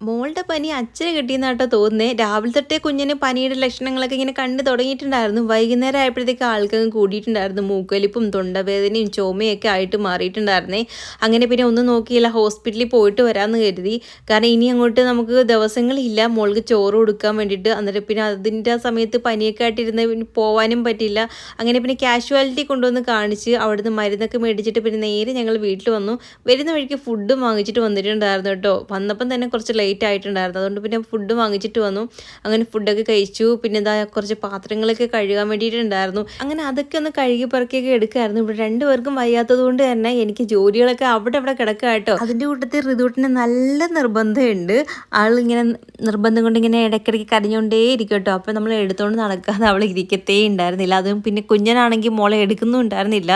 മോളുടെ പനി അച്ഛന് കിട്ടിയെന്നാട്ടോ തോന്നുന്നേ. രാവിലെ തൊട്ടേ കുഞ്ഞിന് പനിയുടെ ലക്ഷണങ്ങളൊക്കെ ഇങ്ങനെ കണ്ടു തുടങ്ങിയിട്ടുണ്ടായിരുന്നു. വൈകുന്നേരം ആയപ്പോഴത്തേക്ക് ആൾക്കങ്ങ് കൂടിയിട്ടുണ്ടായിരുന്നു. മൂക്കൊലിപ്പും തൊണ്ടവേദനയും ചുമയൊക്കെ ആയിട്ട് മാറിയിട്ടുണ്ടായിരുന്നേ. അങ്ങനെ പിന്നെ ഒന്നും നോക്കിയില്ല, ഹോസ്പിറ്റലിൽ പോയിട്ട് വരാമെന്ന് കരുതി. കാരണം ഇനി അങ്ങോട്ട് നമുക്ക് ദിവസങ്ങളില്ല മോൾക്ക് ചോറ് കൊടുക്കാൻ വേണ്ടിയിട്ട്. അന്നേരം പിന്നെ അതിൻ്റെ സമയത്ത് പനിയൊക്കെ ആയിട്ടിരുന്ന് പിന്നെ പോകാനും പറ്റില്ല. അങ്ങനെ പിന്നെ കാഷ്വാലിറ്റി കൊണ്ടുവന്ന് കാണിച്ച് അവിടുന്ന് മരുന്നൊക്കെ മേടിച്ചിട്ട് പിന്നെ നേരെ ഞങ്ങൾ വീട്ടിൽ വന്നു. വരുന്ന വഴിക്ക് ഫുഡും വാങ്ങിച്ചിട്ട് വന്നിട്ടുണ്ടായിരുന്നു കേട്ടോ. വന്നപ്പം തന്നെ കുറച്ച് ലേറ്റ് ആയിട്ടുണ്ടായിരുന്നു. അതുകൊണ്ട് പിന്നെ ഫുഡ് വാങ്ങിച്ചിട്ട് വന്നു. അങ്ങനെ ഫുഡൊക്കെ കഴിച്ചു. പിന്നെ എന്താ കുറച്ച് പാത്രങ്ങളൊക്കെ കഴുകാൻ വേണ്ടിയിട്ടുണ്ടായിരുന്നു. അങ്ങനെ അതൊക്കെ ഒന്ന് കഴുകി പറക്കിയൊക്കെ എടുക്കായിരുന്നു. ഇവിടെ രണ്ടുപേർക്കും വയ്യാത്തത് കൊണ്ട് തന്നെ എനിക്ക് ജോലികളൊക്കെ അവിടെ കിടക്കുക കേട്ടോ. അതിൻ്റെ കൂട്ടത്തിൽ ഋതുവിന് നല്ല നിർബന്ധമുണ്ട്. ആളിങ്ങനെ നിർബന്ധം കൊണ്ട് ഇങ്ങനെ ഇടയ്ക്കിടയ്ക്ക് കരഞ്ഞുകൊണ്ടേ ഇരിക്കും കേട്ടോ. അപ്പോൾ നമ്മൾ എടുത്തുകൊണ്ട് നടക്കാതെ അവൾ ഇരിക്കത്തേ ഉണ്ടായിരുന്നില്ല. അതും പിന്നെ കുഞ്ഞനാണെങ്കിൽ മോളെ എടുക്കുന്നും ഉണ്ടായിരുന്നില്ല.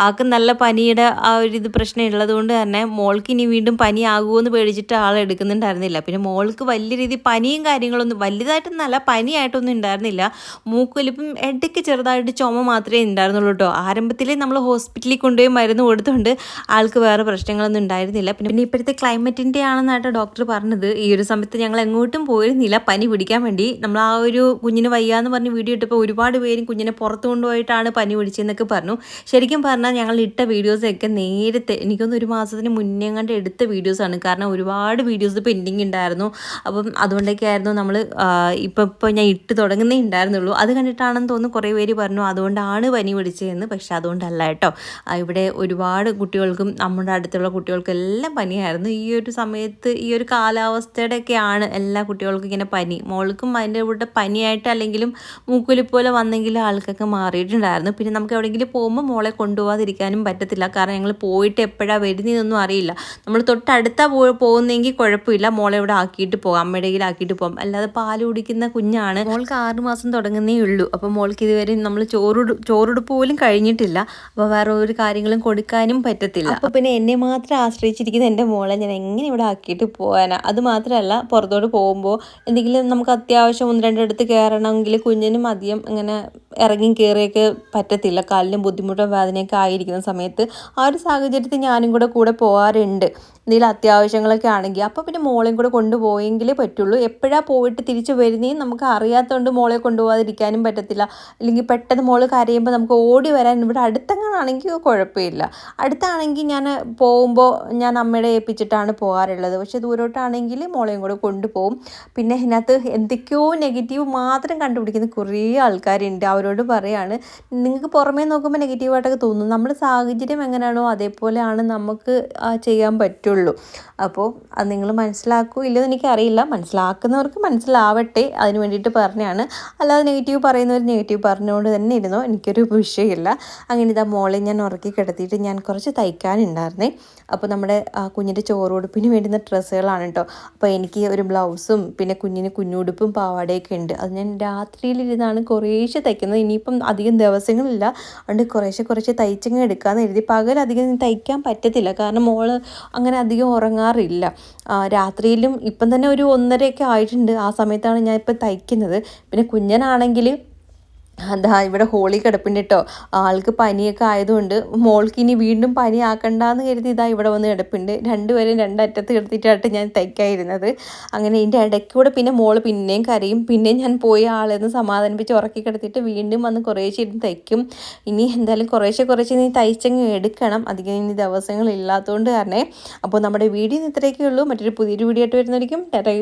ആൾക്ക് നല്ല പനിയുടെ ആ ഒരു പ്രശ്നം ഉള്ളത് കൊണ്ട് തന്നെ മോൾക്ക് ഇനി വീണ്ടും പനി ആകുമോ എന്ന് പേടിച്ചിട്ട് ആൾ എടുക്കുന്നുണ്ടായിരുന്നില്ല. പിന്നെ മോൾക്ക് വലിയ രീതിയിൽ പനിയും കാര്യങ്ങളൊന്നും വലുതായിട്ടൊന്നല്ല, പനിയായിട്ടൊന്നും ഉണ്ടായിരുന്നില്ല. മൂക്കൊലിപ്പും ഇടയ്ക്ക് ചെറുതായിട്ട് ചുമ മാത്രമേ ഉണ്ടായിരുന്നുള്ളൂ കേട്ടോ. ആരംഭത്തിൽ നമ്മൾ ഹോസ്പിറ്റലിൽ കൊണ്ടുപോയി മരുന്ന് കൊടുത്തുകൊണ്ട് ആൾക്ക് വേറെ പ്രശ്നങ്ങളൊന്നും ഉണ്ടായിരുന്നില്ല. പിന്നെ ഇപ്പോഴത്തെ ക്ലൈമറ്റിൻ്റെ ആണെന്നാട്ടോ ഡോക്ടർ പറഞ്ഞത്. ഈ ഒരു സമയത്ത് ഞങ്ങൾ എങ്ങോട്ടും പോയിരുന്നില്ല പനി പിടിക്കാൻ വേണ്ടി. നമ്മൾ ആ ഒരു കുഞ്ഞിന് വയ്യാന്ന് പറഞ്ഞ് വീഡിയോ ഇട്ടപ്പോൾ ഒരുപാട് പേരും കുഞ്ഞിനെ പുറത്ത് കൊണ്ടുപോയിട്ടാണ് പനി പിടിച്ചതെന്നൊക്കെ പറഞ്ഞു. ശരിക്കും പറഞ്ഞാൽ ഞങ്ങൾ ഇട്ട വീഡിയോസൊക്കെ നേരത്തെ എനിക്കൊന്ന് ഒരു മാസത്തിന് മുന്നേ കണ്ട് എടുത്ത വീഡിയോസാണ്. കാരണം ഒരുപാട് വീഡിയോസ് പെൻഡിങ് ഉണ്ടായിരുന്നു. അപ്പം അതുകൊണ്ടൊക്കെ ആയിരുന്നു നമ്മൾ ഇപ്പോൾ ഞാൻ ഇട്ട് തുടങ്ങുന്നേ ഉണ്ടായിരുന്നുള്ളൂ. അത് കണ്ടിട്ടാണെന്ന് തോന്നുന്നു കുറേ പേര് പറഞ്ഞു അതുകൊണ്ടാണ് പനി പിടിച്ചതെന്ന്. പക്ഷെ അതുകൊണ്ടല്ല കേട്ടോ. ഇവിടെ ഒരുപാട് കുട്ടികൾക്കും നമ്മുടെ അടുത്തുള്ള കുട്ടികൾക്കെല്ലാം പനിയായിരുന്നു. ഈ ഒരു സമയത്ത് ഈ ഒരു കാലാവസ്ഥയുടെയൊക്കെയാണ് എല്ലാ കുട്ടികൾക്കും ഇങ്ങനെ പനി. മോൾക്കും അതിൻ്റെ കൂടെ പനിയായിട്ട് അല്ലെങ്കിലും മൂക്കൊലിപ്പോലെ വന്നെങ്കിലും ആൾക്കൊക്കെ മാറിയിട്ടുണ്ടായിരുന്നു. പിന്നെ നമുക്ക് എവിടെയെങ്കിലും പോകുമ്പോൾ മോളെ കൊണ്ടുപോകാതിരിക്കാനും പറ്റത്തില്ല. കാരണം ഞങ്ങൾ പോയിട്ട് എപ്പോഴാണ് വരുന്നതെന്നൊന്നും അറിയില്ല. നമ്മൾ തൊട്ടടുത്താ പോകുന്നെങ്കിൽ കുഴപ്പമില്ല, മോളെ ഇവിടെ ആക്കിയിട്ട് പോകാം, അമ്മയുടെ കയ്യിൽ ആക്കിയിട്ട് പോകാം. അല്ലാതെ പാല് കുടിക്കുന്ന കുഞ്ഞാണ്. മോൾക്ക് 6 മാസം തുടങ്ങുന്നേ ഉള്ളൂ. അപ്പോൾ മോൾക്ക് ഇതുവരെ നമ്മൾ ചോറുടുപ്പ് പോലും കഴിഞ്ഞിട്ടില്ല. അപ്പോൾ വേറെ ഒരു കാര്യങ്ങളും കൊടുക്കാനും പറ്റത്തില്ല. അപ്പോൾ പിന്നെ എന്നെ മാത്രം ആശ്രയിച്ചിരിക്കുന്ന എൻ്റെ മോളെ ഞാൻ എങ്ങനെ ഇവിടെ ആക്കിയിട്ട് പോകാനാണ്. അത് മാത്രമല്ല പുറത്തോട്ട് പോകുമ്പോൾ എന്തെങ്കിലും നമുക്ക് അത്യാവശ്യം 1-2 അടുത്ത് കയറണമെങ്കിൽ കുഞ്ഞിനും അധികം ഇങ്ങനെ ഇറങ്ങി കയറിയൊക്കെ പറ്റത്തില്ല. കാലിനും ബുദ്ധിമുട്ടോ വേദനയൊക്കെ ആയിരിക്കുന്ന സമയത്ത് ആ ഒരു സാഹചര്യത്തിൽ ഞാനും കൂടെ പോകാറുണ്ട്. എന്തെങ്കിലും അത്യാവശ്യങ്ങളൊക്കെ ആണെങ്കിൽ. അപ്പോൾ പിന്നെ മോളെയും കൂടെ കൊണ്ടുപോയെങ്കിലേ പറ്റുള്ളൂ. എപ്പോഴാണ് പോയിട്ട് തിരിച്ച് വരുന്നതെന്ന് നമുക്ക് അറിയാത്തതുകൊണ്ട് മോളെ കൊണ്ടുപോകാതിരിക്കാനും പറ്റത്തില്ല. അല്ലെങ്കിൽ പെട്ടെന്ന് മോൾ കരയുമ്പോൾ നമുക്ക് ഓടി വരാൻ ഇവിടെ അടുത്തെങ്ങാനാണെങ്കിൽ കുഴപ്പമില്ല. അടുത്താണെങ്കിൽ ഞാൻ പോകുമ്പോൾ ഞാൻ അമ്മയുടെ ഏൽപ്പിച്ചിട്ടാണ് പോകാറുള്ളത്. പക്ഷേ ദൂരോട്ടാണെങ്കിൽ മോളെയും കൂടെ കൊണ്ടുപോകും. പിന്നെ ഇതിനകത്ത് എന്തൊക്കെയോ നെഗറ്റീവ് മാത്രം കണ്ടുപിടിക്കുന്ന കുറേ ആൾക്കാരുണ്ട്. അവരോട് പറയാണ്, നിങ്ങൾക്ക് പുറമേ നോക്കുമ്പോൾ നെഗറ്റീവായിട്ടൊക്കെ തോന്നും. നമ്മുടെ സാഹചര്യം എങ്ങനെയാണോ അതേപോലെയാണ് നമുക്ക് ചെയ്യാൻ പറ്റുള്ളൂ. അപ്പോൾ അത് നിങ്ങൾ മനസ്സിലാക്കൂ ഇല്ലെന്ന് എനിക്കറിയില്ല. മനസ്സിലാക്കുന്നവർക്ക് മനസ്സിലാവട്ടെ, അതിന് വേണ്ടിയിട്ട് പറഞ്ഞതാണ്. അല്ലാതെ നെഗറ്റീവ് പറയുന്നവർ നെഗറ്റീവ് പറഞ്ഞുകൊണ്ട് തന്നെ ഇരുന്നോ, എനിക്കൊരു വിഷയമില്ല. അങ്ങനെ ഇതാ മോളെ ഞാൻ ഉറക്കി കിടത്തിയിട്ട് ഞാൻ കുറച്ച് തയ്ക്കാനുണ്ടായിരുന്നേ. അപ്പോൾ നമ്മുടെ കുഞ്ഞിൻ്റെ ചോറുടുപ്പിന് വേണ്ടുന്ന ഡ്രസ്സുകളാണ് കേട്ടോ. അപ്പോൾ എനിക്ക് ഒരു ബ്ലൗസും പിന്നെ കുഞ്ഞിന് കുഞ്ഞുടുപ്പും പാവാടയൊക്കെ ഉണ്ട്. അത് ഞാൻ രാത്രിയിലിരുന്നാണ് കുറേശ്ശെ തയ്ക്കുന്നത്. ഇനിയിപ്പം അധികം ദിവസങ്ങളില്ല, അതുകൊണ്ട് കുറേശ്ശെ തയ്ച്ചങ്ങ് എടുക്കാമെന്ന് എഴുതി. പകലധികം തയ്ക്കാൻ പറ്റത്തില്ല, കാരണം മോള് അങ്ങനെ അധികം ഉറങ്ങാറില്ല. രാത്രിയിലും ഇപ്പം തന്നെ ഒരു 1:30 ആയിട്ടുണ്ട്. ആ സമയത്താണ് ഞാൻ ഇപ്പം തയ്ക്കുന്നത്. പിന്നെ കുഞ്ഞനാണെങ്കിൽ അതാ ഇവിടെ ഹോളി കിടപ്പുണ്ട് കേട്ടോ. ആൾക്ക് പനിയൊക്കെ ആയതുകൊണ്ട് മോൾക്ക് ഇനി വീണ്ടും പനി ആക്കണ്ടെന്ന് കരുതി ഇതാ ഇവിടെ വന്ന് കിടപ്പുണ്ട്. രണ്ടുപേരും രണ്ടറ്റത്ത് കിടത്തിയിട്ടായിട്ട് ഞാൻ തയ്ക്കാതിരുന്നത്. അങ്ങനെ ഇതിൻ്റെ ഇടയ്ക്കൂടെ പിന്നെ മോള് പിന്നെയും കരയും. പിന്നെയും ഞാൻ പോയി ആളെന്ന് സമാധാനിപ്പിച്ച് ഉറക്കി കിടത്തിയിട്ട് വീണ്ടും വന്ന് കുറേശ്ശെ ഇരുന്ന് തയ്ക്കും. ഇനി എന്തായാലും കുറേശ്ശെ ഇനി തയ്ച്ചങ്ങ് എടുക്കണം. അധികം ഇനി ദിവസങ്ങളില്ലാത്തതുകൊണ്ട് തന്നെ. അപ്പോൾ നമ്മുടെ വീഡിയോ ഇത്രയൊക്കെ ഉള്ളൂ. മറ്റൊരു പുതിയൊരു വീഡിയോ ആയിട്ട് വരുന്നതായിരിക്കും. ടാറ്റാ.